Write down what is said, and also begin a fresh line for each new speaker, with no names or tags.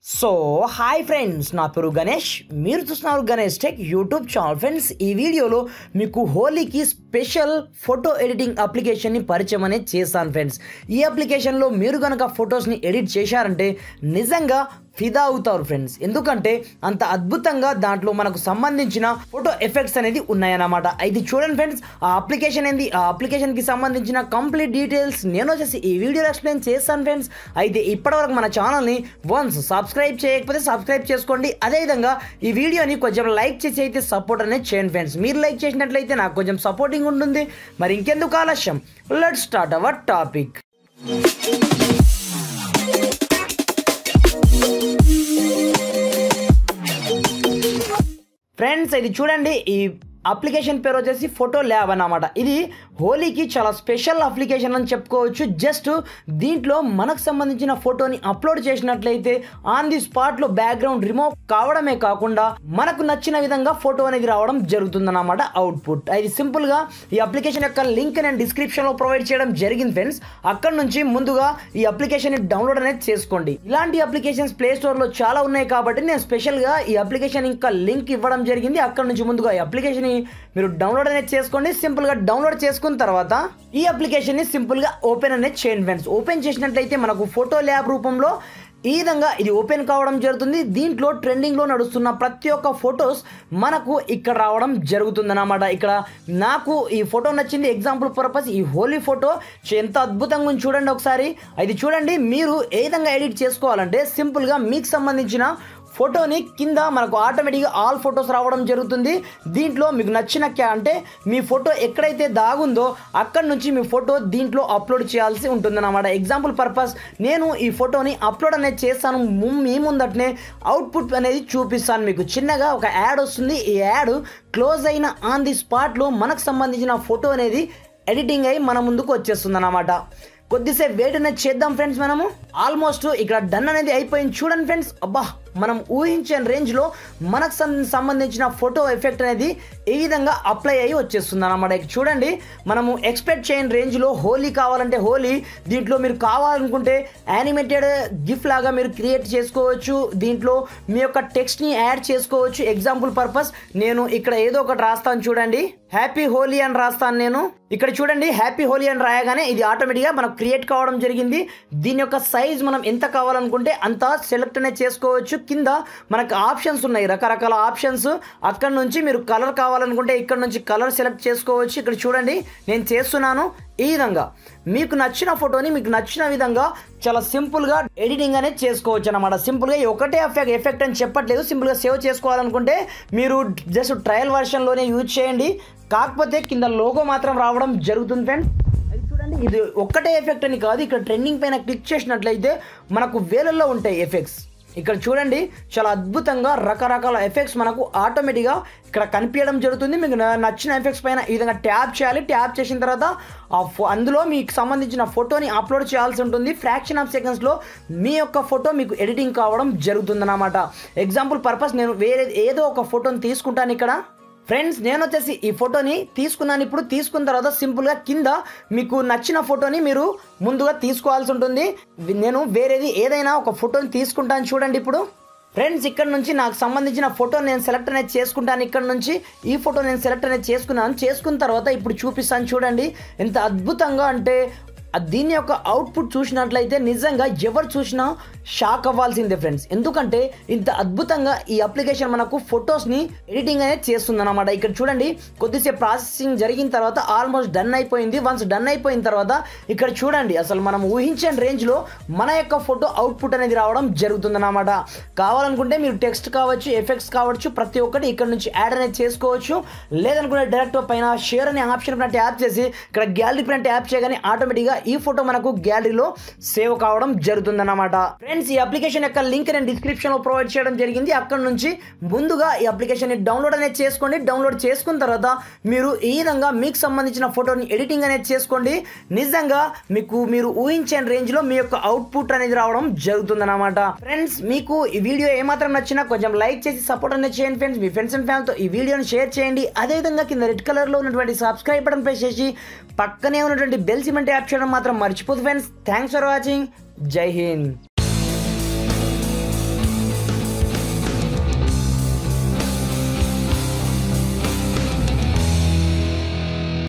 So hi friends, నా పేరు గణేష్. మీరు చూస్తున్నారు Ganesh tech YouTube channel. Friends, ఈ వీడియోలో మీకు హోలీకి స్పెషల్ ఫోటో ఎడిటింగ్ అప్లికేషన్ని పరిచయం అనేది చేస్తాను. ఫ్రెండ్స్, ఈ అప్లికేషన్లో మీరు కనుక ఫొటోస్ని ఎడిట్ చేశారంటే నిజంగా ఫిదా అవుతారు ఫ్రెండ్స్. ఎందుకంటే అంత అద్భుతంగా దాంట్లో మనకు సంబంధించిన ఫోటో ఎఫెక్ట్స్ అనేది ఉన్నాయన్నమాట. ఇది చూడండి ఫ్రెండ్స్, ఆ అప్లికేషన్ ఏంది, ఆ అప్లికేషన్కి సంబంధించిన కంప్లీట్ డీటెయిల్స్ నేను వచ్చేసి ఈ వీడియోలో ఎక్స్ప్లెయిన్ చేస్తాను ఫ్రెండ్స్. అయితే ఇప్పటివరకు మన ఛానల్ని వన్స్ సబ్స్క్రైబ్ చేయకపోతే సబ్స్క్రైబ్ చేసుకోండి. అదేవిధంగా ఈ వీడియోని కొంచెం లైక్ చేసి అయితే సపోర్ట్ అనేది చేయండి ఫ్రెండ్స్. మీరు లైక్ చేసినట్లయితే నాకు కొంచెం సపోర్టింగ్ ఉంటుంది. మరి ఇంకెందుకు ఆలస్యం, let's start our topic. Friends, ఇది చూడండి, ఈ అప్లికేషన్ పేరు వచ్చేసి ఫోటో ల్యాబ్ అన్నమాట. ఇది హోలీకి చాలా స్పెషల్ అప్లికేషన్ అని చెప్పుకోవచ్చు. జస్ట్ దీంట్లో మనకు సంబంధించిన ఫోటోని అప్లోడ్ చేసినట్లయితే ఆన్ ది స్పాట్లో బ్యాక్గ్రౌండ్ రిమూవ్ కావడమే కాకుండా మనకు నచ్చిన విధంగా ఫోటో అనేది రావడం జరుగుతుందన్నమాట అవుట్పుట్. ఇది సింపుల్గా ఈ అప్లికేషన్ యొక్క లింక్ నేను డిస్క్రిప్షన్లో ప్రొవైడ్ చేయడం జరిగింది ఫ్రెండ్స్. అక్కడ నుంచి ముందుగా ఈ అప్లికేషన్ని డౌన్లోడ్ అనేది చేసుకోండి. ఇలాంటి అప్లికేషన్స్ ప్లే స్టోర్లో చాలా ఉన్నాయి కాబట్టి నేను స్పెషల్గా ఈ అప్లికేషన్ ఇంకా లింక్ ఇవ్వడం జరిగింది. అక్కడ నుంచి ముందుగా ఈ అప్లికేషన్ మీరు డౌన్లోడ్ అనేది చేసుకోండి. సింపుల్ గా డౌన్లోడ్ చేసుకున్న తర్వాత ఈ అప్లికేషన్ ని సింపుల్ గా ఓపెన్ అనేది చేయండి ఫ్రెండ్స్. ఓపెన్ చేసినట్లయితే మనకు ఫోటో ల్యాబ్ రూపంలో ఈ విధంగా ఇది ఓపెన్ కావడం జరుగుతుంది. దీంట్లో ట్రెండింగ్లో నడుస్తున్న ప్రతి ఒక్క ఫొటోస్ మనకు ఇక్కడ రావడం జరుగుతుంది అన్నమాట. ఇక్కడ నాకు ఈ ఫోటో నచ్చింది, ఎగ్జాంపుల్ పర్పస్ ఈ హోలీ ఫోటో ఎంత అద్భుతంగా ఉంది చూడండి ఒకసారి. ఇది చూడండి, మీరు ఏ విధంగా ఎడిట్ చేసుకోవాలంటే సింపుల్గా మీకు సంబంధించిన ఫోటోని కింద మనకు ఆటోమేటిక్గా ఆల్ ఫొటోస్ రావడం జరుగుతుంది. దీంట్లో మీకు నచ్చిన అంటే మీ ఫోటో ఎక్కడైతే దాగుందో అక్కడ నుంచి మీ ఫోటో దీంట్లో అప్లోడ్ చేయాల్సి ఉంటుందన్నమాట. ఎగ్జాంపుల్ పర్పస్ నేను ఈ ఫోటోని అప్లోడ్ అనేది చేస్తాను. మీ ముందటనే అవుట్పుట్ అనేది చూపిస్తాను మీకు. చిన్నగా ఒక యాడ్ వస్తుంది. ఈ యాడ్ క్లోజ్ అయిన ఆన్ ది స్పాట్లో మనకు సంబంధించిన ఫోటో అనేది ఎడిటింగ్ అయ్యి మన ముందుకు వచ్చేస్తుంది అన్నమాట. కొద్దిసేపు వెయిట్ అనేది చేద్దాం ఫ్రెండ్స్. మనము ఆల్మోస్ట్ ఇక్కడ డన్ అనేది అయిపోయింది. చూడండి ఫ్రెండ్స్, అబ్బా, మనం ఊహించిన రేంజ్లో మనకు సంబంధించిన ఫోటో ఎఫెక్ట్ అనేది ఈ విధంగా అప్లై అయ్యి వచ్చేస్తుంది అన్నమాట. చూడండి, మనము ఎక్స్పెక్ట్ చేయని రేంజ్లో హోలీ కావాలంటే హోలీ, దీంట్లో మీరు కావాలనుకుంటే యానిమేటెడ్ గిఫ్ లాగా మీరు క్రియేట్ చేసుకోవచ్చు. దీంట్లో మీ యొక్క టెక్స్ట్ని యాడ్ చేసుకోవచ్చు. ఎగ్జాంపుల్ పర్పస్ నేను ఇక్కడ ఏదో ఒకటి రాస్తాను. చూడండి, హ్యాపీ హోలీ అని రాస్తాను నేను. ఇక్కడ చూడండి, హ్యాపీ హోలీ అని రాయగానే ఇది ఆటోమేటిక్గా మనకు క్రియేట్ కావడం జరిగింది. దీని యొక్క సైజ్ మనం ఎంత కావాలనుకుంటే అంత సెలెక్ట్ అనేది చేసుకోవచ్చు. కింద మనకు ఆప్షన్స్ ఉన్నాయి, రకరకాల ఆప్షన్స్. అక్కడ నుంచి మీరు కలర్ కావాలనుకుంటే ఇక్కడ నుంచి కలర్ సెలెక్ట్ చేసుకోవచ్చు. ఇక్కడ చూడండి, నేను చేస్తున్నాను. ఈ విధంగా మీకు నచ్చిన ఫోటోని మీకు నచ్చిన విధంగా చాలా సింపుల్గా ఎడిటింగ్ అనేది చేసుకోవచ్చు అన్నమాట. సింపుల్గా ఒకటే ఎఫెక్ట్ అని చెప్పట్లేదు. సింపుల్గా సేవ్ చేసుకోవాలనుకుంటే మీరు జస్ట్ ట్రయల్ వర్షన్లోనే యూజ్ చేయండి. కాకపోతే కింద లోగో మాత్రం రావడం జరుగుతుంది ఫ్రెండ్స్. అది చూడండి, ఇది ఒక్కటే ఎఫెక్ట్ అని కాదు. ఇక్కడ ట్రెండింగ్ పైన క్లిక్ చేసినట్లయితే మనకు వేలల్లో ఉంటాయి ఎఫెక్ట్స్. ఇక్కడ చూడండి, చాలా అద్భుతంగా రకరకాల ఎఫెక్ట్స్ మనకు ఆటోమేటిక్గా ఇక్కడ కనిపించడం జరుగుతుంది. మీకు నచ్చిన ఎఫెక్ట్స్ పైన ఈ విధంగా ట్యాప్ చేయాలి. ట్యాప్ చేసిన తర్వాత అందులో మీకు సంబంధించిన ఫోటోని అప్లోడ్ చేయాల్సి ఉంటుంది. ఫ్రాక్షన్ ఆఫ్ సెకండ్స్లో మీ యొక్క ఫోటో మీకు ఎడిటింగ్ కావడం జరుగుతుందన్నమాట. ఎగ్జాంపుల్ పర్పస్ నేను వేరే ఏదో ఒక ఫోటోని తీసుకుంటాను ఇక్కడ. ఫ్రెండ్స్, నేను వచ్చేసి ఈ ఫోటోని తీసుకున్నాను. ఇప్పుడు తీసుకున్న తర్వాత సింపుల్గా కింద మీకు నచ్చిన ఫోటోని మీరు ముందుగా తీసుకోవాల్సి ఉంటుంది. నేను వేరేది ఏదైనా ఒక ఫోటోని తీసుకుంటాను. చూడండి, ఇప్పుడు ఫ్రెండ్స్ ఇక్కడ నుంచి నాకు సంబంధించిన ఫోటో నేను సెలెక్ట్ అనేది చేసుకుంటాను. ఇక్కడ నుంచి ఈ ఫోటో నేను సెలెక్ట్ అనేది చేసుకున్న తర్వాత ఇప్పుడు చూపిస్తాను. చూడండి, ఎంత అద్భుతంగా అంటే దీని యొక్క అవుట్పుట్ చూసినట్లయితే నిజంగా ఎవరు చూసినా షాక్ అవ్వాల్సిందే ఫ్రెండ్స్. ఎందుకంటే ఇంత అద్భుతంగా ఈ అప్లికేషన్ మనకు ఫొటోస్ని ఎడిటింగ్ అనేది చేస్తుంది అన్నమాట. ఇక్కడ చూడండి, కొద్దిసేపు ప్రాసెసింగ్ జరిగిన తర్వాత ఆల్మోస్ట్ డన్ అయిపోయింది. వన్స్ డన్ అయిపోయిన తర్వాత ఇక్కడ చూడండి, అసలు మనం ఊహించిన రేంజ్లో మన యొక్క ఫోటో అవుట్పుట్ అనేది రావడం జరుగుతుందన్నమాట. కావాలనుకుంటే మీరు టెక్స్ట్ కావచ్చు, ఎఫెక్ట్స్ కావచ్చు, ప్రతి ఒక్కటి ఇక్కడ నుంచి యాడ్ అనేది చేసుకోవచ్చు. లేదనుకుంటే డైరెక్ట్ పైన షేర్ అనే ఆప్షన్ పైన ట్యాప్ చేసి ఇక్కడ గ్యాలరీ పైన ట్యాప్ చేయగానే ఆటోమేటిక్గా ఈ ఫోటో మనకు గ్యాలరీలో సేవ్ కావడం జరుగుతుందన్నమాట. ఫ్రెండ్స్, ఈ అప్లికేషన్ యొక్క లింక్ నేను డిస్క్రిప్షన్లో ప్రొవైడ్ చేయడం జరిగింది. అక్కడ నుంచి ముందుగా ఈ అప్లికేషన్ డౌన్లోడ్ అనేది చేసుకోండి. డౌన్లోడ్ చేసుకున్న తర్వాత మీరు ఈ విధంగా మీకు సంబంధించిన ఫోటోని ఎడిటింగ్ అనేది చేసుకోండి. నిజంగా మీరు ఊహించిన రేంజ్లో మీ యొక్క అవుట్పుట్ అనేది రావడం జరుగుతుందన్నమాట. ఫ్రెండ్స్, మీకు ఈ వీడియో ఏమాత్రం నచ్చినా కొంచెం లైక్ చేసి సపోర్ట్ అనేది చేయండి ఫ్రెండ్స్. మీ ఫ్రెండ్స్ అండ్ ఫ్యామిలీతో ఈ వీడియోని షేర్ చేయండి. అదేవిధంగా కింద రెడ్ కలర్లో ఉన్నటువంటి సబ్స్క్రైబ్ బటన్ ప్రెస్ చేసి పక్కనే ఉన్నటువంటి బెల్ సింబల్ ట్యాప్ చేయడం మాత్రం మర్చిపోదు ఫ్రెండ్స్. Thanks for watching. జై హింద్.